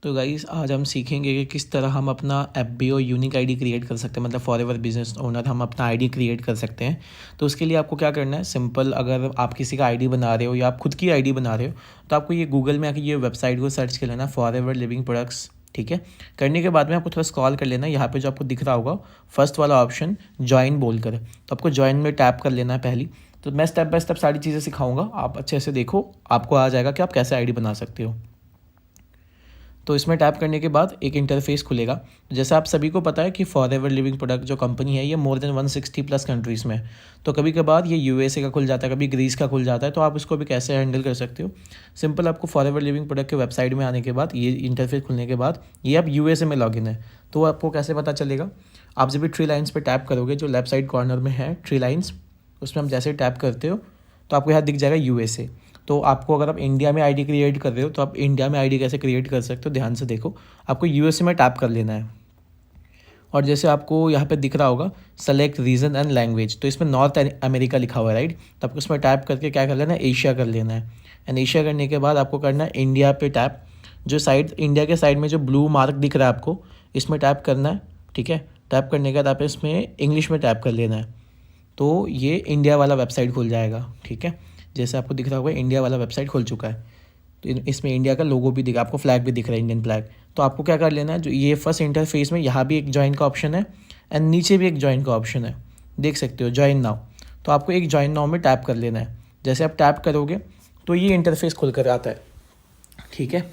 तो गाइस आज हम सीखेंगे कि किस तरह हम अपना एफबीओ यूनिक आईडी क्रिएट कर सकते हैं, मतलब फॉरएवर बिजनेस ओनर हम अपना आईडी क्रिएट कर सकते हैं। तो उसके लिए आपको क्या करना है, सिंपल, अगर आप किसी का आईडी बना रहे हो या आप खुद की आईडी बना रहे हो तो आपको ये गूगल में आके ये वेबसाइट को सर्च कर लेना, फॉरएवर लिविंग प्रोडक्ट्स। ठीक है, करने के बाद में आपको थोड़ा स्क्रॉल कर लेना, यहाँ पे जो आपको दिख रहा होगा फर्स्ट वाला ऑप्शन ज्वाइन बोल कर, तो आपको ज्वाइन में टैप कर लेना है पहली। तो मैं स्टेप बाय स्टेप सारी चीज़ें सिखाऊंगा, आप अच्छे से देखो, आपको आ जाएगा कि आप कैसे आईडी बना सकते हो। तो इसमें टैप करने के बाद एक इंटरफेस खुलेगा। जैसे आप सभी को पता है कि फॉरएवर लिविंग प्रोडक्ट जो कंपनी है ये मोर देन 160 प्लस कंट्रीज़ में है। तो कभी कभार ये यूएसए का खुल जाता है, कभी ग्रीस का खुल जाता है, तो आप इसको भी कैसे हैंडल कर सकते हो। सिंपल, आपको फॉरएवर लिविंग प्रोडक्ट के वेबसाइट में आने के बाद ये इंटरफेस खुलने के बाद ये आप यूएसए में लॉगिन है, तो आपको कैसे पता चलेगा। आप जब भी थ्री लाइन्स पर टैप करोगे, जो लेफ्ट साइड कॉर्नर में है थ्री लाइन्स, उसमें हम जैसे टैप करते हो तो आपको यहाँ दिख जाएगा यूएसए। तो आपको अगर आप इंडिया में आईडी क्रिएट कर रहे हो तो आप इंडिया में आईडी कैसे क्रिएट कर सकते हो, ध्यान से देखो। आपको यूएसए में टैप कर लेना है और जैसे आपको यहाँ पे दिख रहा होगा सेलेक्ट रीजन एंड लैंग्वेज, तो इसमें नॉर्थ अमेरिका लिखा हुआ है, राइट। तो आपको इसमें टैप करके क्या कर लेना है, एशिया कर लेना है। एंड एशिया करने के बाद आपको करना है इंडिया पे टैप। जो साइड इंडिया के साइड में जो ब्लू मार्क दिख रहा है आपको, इसमें टैप करना है। ठीक है, टैप करने के बाद आप इसमें इंग्लिश में टैप कर लेना है, तो ये इंडिया वाला वेबसाइट खुल जाएगा। ठीक है, जैसे आपको दिख रहा होगा इंडिया वाला वेबसाइट खुल चुका है। तो इसमें इंडिया का लोगो भी दिखा, आपको फ्लैग भी दिख रहा है, इंडियन फ्लैग। तो आपको क्या कर लेना है, जो ये फर्स्ट इंटरफेस में यहाँ भी एक ज्वाइन का ऑप्शन है एंड नीचे भी एक ज्वाइन का ऑप्शन है, देख सकते हो, ज्वाइन नाउ। तो आपको एक ज्वाइन नाउ में टैप कर लेना है। जैसे आप टैप करोगे तो ये इंटरफेस खुल कर आता है। ठीक है,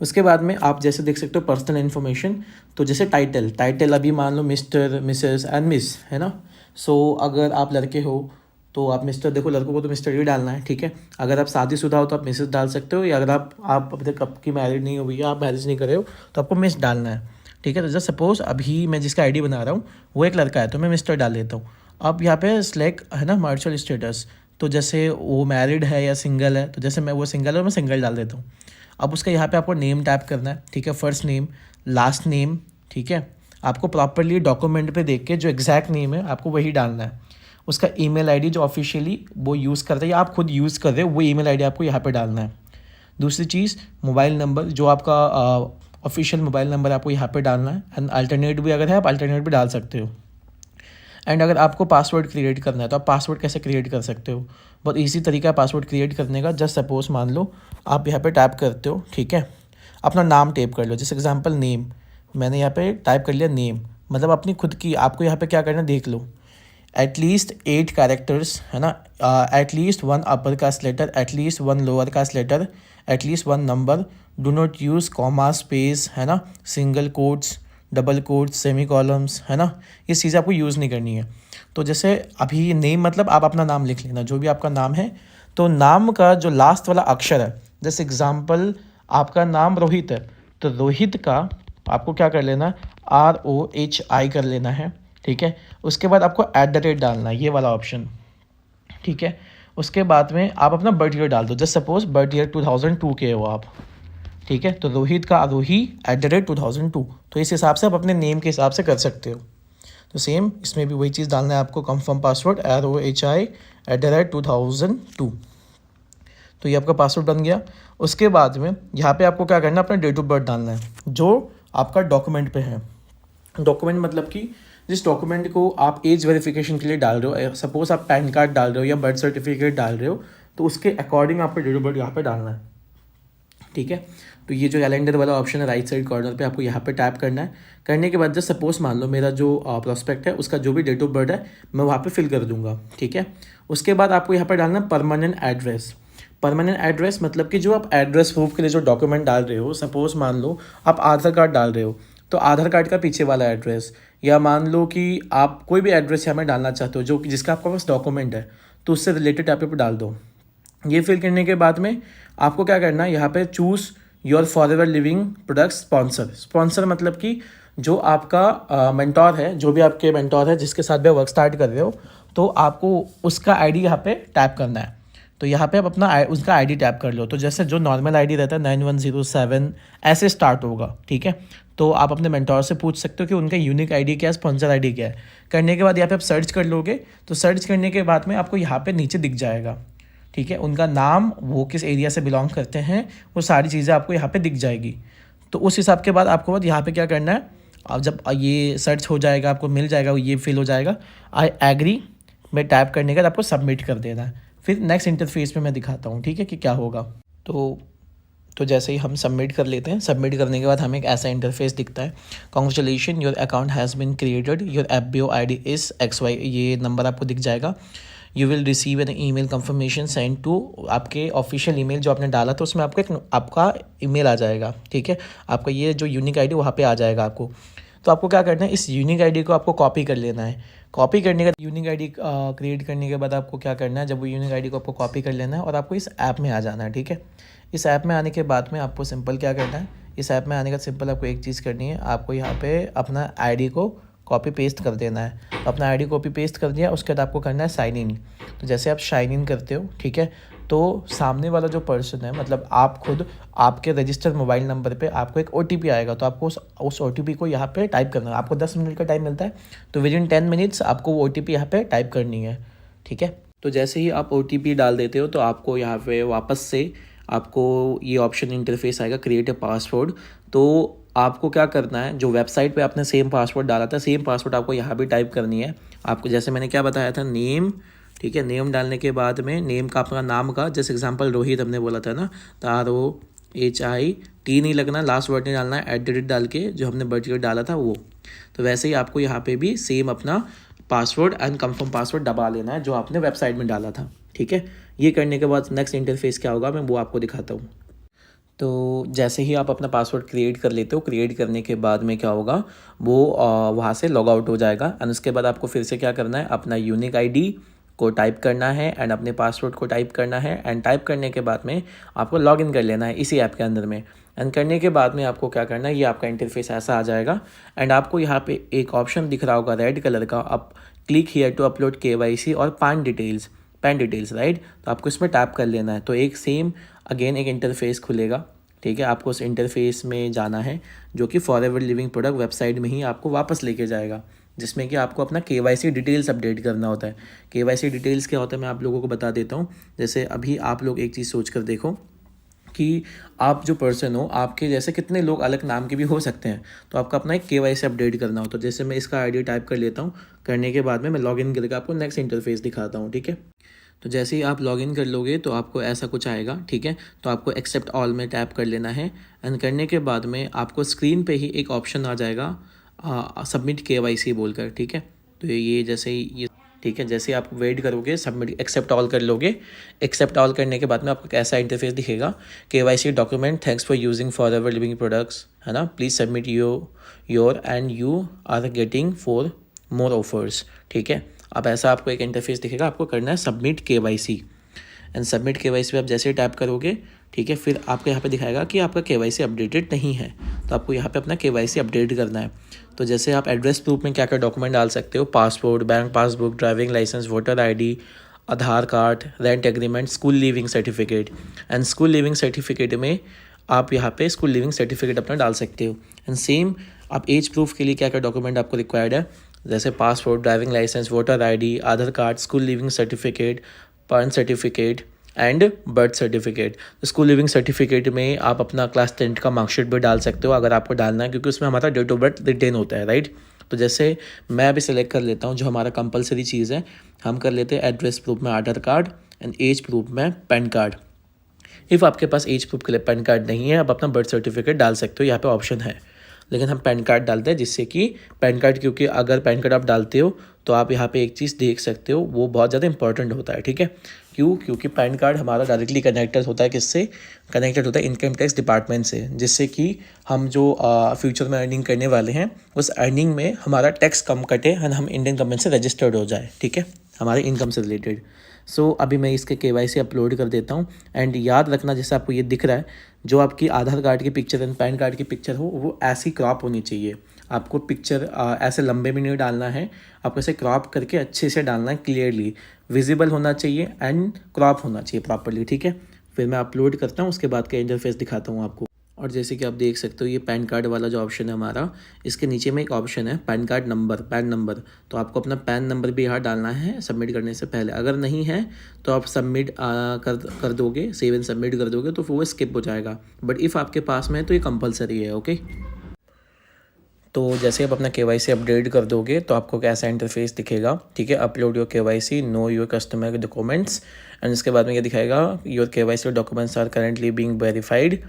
उसके बाद में आप जैसे देख सकते हो पर्सनल इन्फॉर्मेशन, तो जैसे टाइटल अभी मान लो मिस्टर, मिसेस एंड मिस है ना। सो अगर आप लड़के हो तो आप मिस्टर, देखो लड़कों को तो मिस्टर ही डालना है। ठीक है, अगर आप शादीशुदा हो तो आप मिसेस डाल सकते हो, या अगर आप अभी तक आपकी मैरिड नहीं हुई है, आप मैरिज नहीं कर रहे हो, तो आपको मिस डालना है। ठीक है, तो जैसे सपोज अभी मैं जिसका आईडी बना रहा हूँ वो एक लड़का है, तो मैं मिस्टर डाल देता हूँ। अब यहाँ पे सिलेक्ट है ना मार्शल स्टेटस, तो जैसे वो मैरिड है या सिंगल है, तो जैसे मैं वो सिंगल है, मैं सिंगल डाल देता हूँ। अब उसका यहाँ पे आपको नेम टैप करना है। ठीक है, फर्स्ट नेम, लास्ट नेम। ठीक है, आपको प्रॉपरली डॉक्यूमेंट पे देख के जो एग्जैक्ट नेम है आपको वही डालना है। उसका ईमेल आईडी जो ऑफिशियली वो यूज़ करता है या आप खुद यूज़ कर रहे हो, वो ईमेल आईडी आपको यहाँ पे डालना है। दूसरी चीज़, मोबाइल नंबर, जो आपका ऑफिशियल मोबाइल नंबर आपको यहाँ पे डालना है। एंड अल्टरनेट भी अगर है, आप अल्टरनेट भी डाल सकते हो। एंड अगर आपको पासवर्ड क्रिएट करना है तो आप पासवर्ड कैसे क्रिएट कर सकते हो, बहुत ईजी तरीका है पासवर्ड क्रिएट करने का। जस्ट सपोज मान लो आप यहाँ पे टाइप करते हो, ठीक है, अपना नाम टाइप कर लो, जैसे एग्जांपल नेम, मैंने यहाँ पे टाइप कर लिया नेम, मतलब अपनी खुद की। आपको यहाँ पे क्या करना है देख लो, एटलीस्ट 8 कैरेक्टर्स है ना, at least 1 upper caste letter, at least 1 lower caste letter, at least 1 number, do not use comma space है ना, single quotes, double quotes, semicolons है ना, ये चीज़ें आपको यूज़ नहीं करनी है। तो जैसे अभी नेम मतलब आप अपना नाम लिख लेना, जो भी आपका नाम है, तो नाम का जो लास्ट वाला अक्षर है, जैसे एग्जांपल आपका नाम रोहित है, तो रोहित का आपको क्या कर लेना, ROHI कर लेना है। ठीक है, उसके बाद आपको @ डालना है, ये वाला ऑप्शन। ठीक है, उसके बाद में आप अपना बर्थ ईयर डाल दो, जस्ट सपोज बर्थ ईयर 2002 के हो आप। ठीक है, तो रोहित का आरोही @2002, तो इस हिसाब से आप अपने नेम के हिसाब से कर सकते हो। तो सेम इसमें भी वही चीज़ डालना है आपको, कंफर्म पासवर्ड ROHI @2002। तो ये आपका पासवर्ड बन गया। उसके बाद में यहाँ पे आपको क्या करना है, अपना डेट ऑफ बर्थ डालना है जो आपका डॉक्यूमेंट पे है। डॉक्यूमेंट मतलब कि जिस डॉक्यूमेंट को आप एज वेरिफिकेशन के लिए डाल रहे हो, सपोज आप पैन कार्ड डाल रहे हो या बर्थ सर्टिफिकेट डाल रहे हो, तो उसके अकॉर्डिंग आपको डेट ऑफ बर्थ यहाँ पे डालना है। ठीक है, तो ये जो कैलेंडर वाला ऑप्शन है राइट साइड कॉर्नर पे, आपको यहाँ पे टैप करना है। करने के बाद जस्ट सपोज मान लो मेरा जो प्रोस्पेक्ट है उसका जो भी डेट ऑफ बर्थ है मैं वहाँ पे फिल कर दूंगा। ठीक है, उसके बाद आपको यहाँ पे डालना है परमानेंट एड्रेस। परमानेंट एड्रेस मतलब कि जो आप एड्रेस प्रूफ के लिए जो डॉक्यूमेंट डाल रहे हो, सपोज मान लो आप आधार कार्ड डाल रहे हो, तो आधार कार्ड का पीछे वाला एड्रेस, या मान लो कि आप कोई भी एड्रेस यहाँ में डालना चाहते हो जो जिसका आपका पास डॉक्यूमेंट है, तो उससे रिलेटेड आप पे डाल दो। ये फिल करने के बाद में आपको क्या करना है, यहाँ पे choose your forever living product sponsor. Sponsor मतलब कि जो आपका मेंटोर है, जो भी आपके मेंटोर है जिसके साथ भी वर्क स्टार्ट कर रहे हो, तो आपको उसका आईडी यहाँ पे टैप करना है। तो यहाँ पे आप अपना उसका आईडी टैप कर लो, तो जैसे जो नॉर्मल आईडी रहता है 9107 ऐसे स्टार्ट होगा। ठीक है, तो आप अपने मेंटोर से पूछ सकते हो कि उनका यूनिक आईडी क्या है, स्पॉन्सर आईडी क्या है। करने के बाद यहाँ पे आप सर्च कर लोगे, तो सर्च करने के बाद में आपको यहाँ पे नीचे दिख जाएगा। ठीक है, उनका नाम, वो किस एरिया से बिलोंग करते हैं, वो सारी चीज़ें आपको यहाँ पे दिख जाएगी। तो उस हिसाब के बाद आपको बाद यहाँ पे क्या करना है, अब जब ये सर्च हो जाएगा आपको मिल जाएगा, ये फिल हो जाएगा, आई एग्री में टैप करने के बाद आपको सबमिट कर देना है। फिर नेक्स्ट इंटरफेस पे मैं दिखाता हूँ, ठीक है, कि क्या होगा। तो जैसे ही हम सबमिट कर लेते हैं, सबमिट करने के बाद हमें एक ऐसा इंटरफेस दिखता है, congratulation your account has been created, your FBO ID is XY, ये नंबर आपको दिख जाएगा। You will receive an email confirmation send to, आपके ऑफिशियल ईमेल जो आपने डाला था उसमें आपको एक आपका ईमेल आ जाएगा, ठीक है, आपका ये जो यूनिक आईडी वहाँ पे आ जाएगा आपको। तो आपको क्या करना है, इस यूनिक आईडी को आपको कॉपी कर लेना है। कॉपी करने का यूनिक आईडी क्रिएट करने के बाद आपको क्या करना है, जब वो यूनिक आईडी को आपको कॉपी कर लेना है और आपको इस ऐप में आ जाना है, ठीक है। इस ऐप में आने के बाद में आपको सिंपल क्या करना है, इस ऐप में आने का सिंपल आपको एक चीज़ करनी है, आपको यहाँ पे अपना आईडी को कॉपी पेस्ट कर देना है। तो अपना आईडी कॉपी पेस्ट कर दिया, उसके बाद आपको करना है साइन इन। तो जैसे आप साइन इन करते हो, ठीक है, तो सामने वाला जो पर्सन है, मतलब आप खुद, आपके रजिस्टर्ड मोबाइल नंबर पे आपको एक OTP आएगा। तो आपको उस OTP को यहाँ पे टाइप करना है। आपको 10 मिनट का टाइम मिलता है, तो विद इन 10 मिनट्स आपको वो OTP यहाँ पे टाइप करनी है, ठीक है। तो जैसे ही आप OTP डाल देते हो तो आपको यहाँ पे वापस से आपको ये ऑप्शन इंटरफेस आएगा, क्रिएट ए पासवर्ड। तो आपको क्या करना है, जो वेबसाइट पे आपने सेम पासवर्ड डाला था, सेम पासवर्ड आपको यहाँ भी टाइप करनी है। आपको जैसे मैंने क्या बताया था, नेम, ठीक है, नेम डालने के बाद में नेम का अपना नाम का, जैसे एग्जांपल रोहित हमने बोला था ना, तो ROHIT नहीं लगना, लास्ट वर्ड नहीं डालना है, @ डाल के जो हमने बर्थ डाला था वो। तो वैसे ही आपको यहाँ पे भी सेम अपना पासवर्ड एंड कंफर्म पासवर्ड दबा लेना है जो आपने वेबसाइट में डाला था, ठीक है। ये करने के बाद नेक्स्ट इंटरफेस क्या होगा मैं वो आपको दिखाता हूँ। तो जैसे ही आप अपना पासवर्ड क्रिएट कर लेते हो, क्रिएट करने के बाद में क्या होगा, वो वहाँ से लॉग आउट हो जाएगा। एंड उसके बाद आपको फिर से क्या करना है, अपना यूनिक आईडी को टाइप करना है एंड अपने पासवर्ड को टाइप करना है। एंड टाइप करने के बाद में आपको लॉग इन कर लेना है इसी ऐप के अंदर में। एंड करने के बाद में आपको क्या करना है, ये आपका इंटरफेस ऐसा आ जाएगा। एंड आपको यहाँ पे एक ऑप्शन दिख रहा होगा रेड कलर का, आप click here to upload KYC और पैन डिटेल्स, राइट। तो आपको इसमें टैप कर लेना है। तो एक सेम अगेन एक इंटरफेस खुलेगा, ठीक है। आपको उस इंटरफेस में जाना है जो कि फॉरएवर लिविंग प्रोडक्ट वेबसाइट में ही आपको वापस लेके जाएगा, जिसमें कि आपको अपना KYC डिटेल्स अपडेट करना होता है। KYC डिटेल्स क्या होता है मैं आप लोगों को बता देता हूँ। जैसे अभी आप लोग एक चीज़ सोच कर देखो कि आप जो पर्सन हो, आपके जैसे कितने लोग अलग नाम के भी हो सकते हैं। तो आपका अपना एक KYC अपडेट करना हो। तो जैसे मैं इसका आईडी टाइप कर लेता हूँ, करने के बाद में मैं लॉगिन करके आपको नेक्स्ट इंटरफेस दिखाता हूँ, ठीक है। तो जैसे ही आप लॉगिन कर लोगे तो आपको ऐसा कुछ आएगा, ठीक है। तो आपको एक्सेप्ट ऑल में टैप कर लेना है। एंड करने के बाद में आपको स्क्रीन पे ही एक ऑप्शन आ जाएगा सबमिट KYC बोलकर, ठीक है। तो ये जैसे ही ये, ठीक है, जैसे आप वेट करोगे, सबमिट एक्सेप्ट ऑल कर लोगे। एक्सेप्ट ऑल करने के बाद में आपको कैसा इंटरफेस दिखेगा, KYC document, thanks for using forever living products, है ना, please submit your and you are getting for more offers, ठीक है। अब ऐसा आपको एक इंटरफेस दिखेगा, आपको करना है submit KYC। And submit KYC पे आप जैसे ही टैप करोगे, ठीक है, फिर आपको यहाँ पे दिखाएगा कि आपका KYC अपडेटेड नहीं है। तो आपको यहाँ पे अपना KYC अपडेट करना है। तो जैसे आप एड्रेस प्रूफ में क्या क्या डॉक्यूमेंट डाल सकते हो, passport, bank passbook, driving licence, voter ID, Aadhaar card, rent agreement, school living certificate. And school living certificate में आप यहाँ पे स्कूल लिविंग सर्टिफिकेट अपना डाल सकते हो। एंड सेम आप एज प्रूफ के लिए क्या क्या डॉक्यूमेंट आपको रिक्वायर्ड है, जैसे passport, driving licence, voter ID, Aadhaar card, school living certificate, birth certificate and birth certificate. तो स्कूल लिविंग सर्टिफिकेट में आप अपना क्लास 10 का मार्कशीट भी डाल सकते हो अगर आपको डालना है, क्योंकि उसमें हमारा डेट ऑफ बर्थ रिटेन होता है, राइट। तो जैसे मैं अभी सेलेक्ट कर लेता हूँ जो हमारा कंपलसरी चीज़ है, हम कर लेते हैं एड्रेस प्रूफ में आधार कार्ड एंड एज प्रूफ में पैन कार्ड। इफ़ आपके पास एज प्रूफ के लिए पैन कार्ड नहीं है, आप अपना बर्थ सर्टिफिकेट डाल सकते हो, यहाँ पे ऑप्शन है। लेकिन हम पैन कार्ड डालते हैं, जिससे कि पैन कार्ड, क्योंकि अगर पैन कार्ड आप डालते हो तो आप यहाँ पे एक चीज़ देख सकते हो, वो बहुत ज़्यादा इंपॉर्टेंट होता है, ठीक है। क्योंकि पैन कार्ड हमारा डायरेक्टली कनेक्टेड होता है, किससे कनेक्टेड होता है, इनकम टैक्स डिपार्टमेंट से, जिससे कि हम जो फ्यूचर में अर्निंग करने वाले हैं उस अर्निंग में हमारा टैक्स कम कटे एंड हम इंडियन गवर्नमेंट से रजिस्टर्ड हो जाए, ठीक है, हमारे इनकम से रिलेटेड। सो अभी मैं इसके KYC अपलोड कर देता हूँ। एंड याद रखना, जैसे आपको ये दिख रहा है, जो आपकी आधार कार्ड की पिक्चर एंड पैन कार्ड की पिक्चर हो वो ऐसी क्रॉप होनी चाहिए। आपको पिक्चर ऐसे लंबे में नहीं डालना है, आपको ऐसे क्रॉप करके अच्छे से डालना है, क्लियरली विजिबल होना चाहिए एंड क्रॉप होना चाहिए प्रॉपरली, ठीक है। फिर मैं अपलोड करता हूँ, उसके बाद का इंटरफेस दिखाता हूँ आपको। और जैसे कि आप देख सकते हो ये पैन कार्ड वाला जो ऑप्शन है हमारा, इसके नीचे में एक ऑप्शन है pan card number, pan number. तो आपको अपना पैन नंबर भी यहाँ डालना है सबमिट करने से पहले। अगर नहीं है तो आप सबमिट कर दोगे, सेव एंड सबमिट कर दोगे तो फिर वो स्किप हो जाएगा। बट इफ़ आपके पास में है तो ये कंपलसरी है। ओके, तो जैसे आप अपना KYC अपडेट कर दोगे तो आपको कैसा इंटरफेस दिखेगा, ठीक है। Upload your KYC, know your customer documents, and इसके बाद में ये दिखाएगा your KYC documents are currently being verified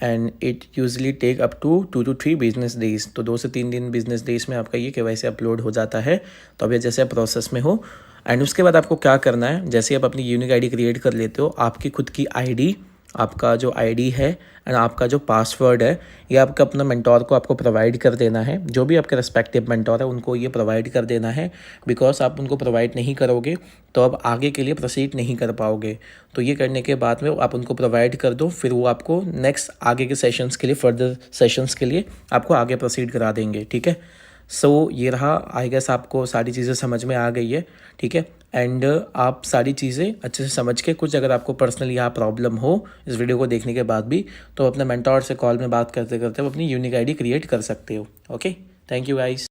and it usually take up to 2 to 3 business days. तो 2 से 3 दिन बिजनेस डेज में आपका ये KYC अपलोड हो जाता है। तो अब ये जैसे आप प्रोसेस में हो, एंड उसके बाद आपको क्या करना है, जैसे आप अपनी यूनिक ID क्रिएट कर लेते हो, आपकी खुद की ID, आपका जो ID है एंड आपका जो पासवर्ड है, ये आपका अपना मेंटोर को आपको प्रोवाइड कर देना है। जो भी आपके रेस्पेक्टिव मेंटोर है उनको ये प्रोवाइड कर देना है, बिकॉज आप उनको प्रोवाइड नहीं करोगे तो आप आगे के लिए प्रोसीड नहीं कर पाओगे। तो ये करने के बाद में आप उनको प्रोवाइड कर दो, फिर वो आपको नेक्स्ट आगे के सेशंस के लिए, फर्दर सेशंस के लिए आपको आगे प्रोसीड करा देंगे, ठीक है। सो ये रहा, आई गेस आपको सारी चीज़ें समझ में आ गई है, ठीक है। एंड आप सारी चीज़ें अच्छे से समझ के, कुछ अगर आपको पर्सनली यहाँ प्रॉब्लम हो इस वीडियो को देखने के बाद भी, तो अपने मेंटोर से कॉल में बात करते करते आप अपनी यूनिक ID क्रिएट कर सकते हो। Okay, thank you guys.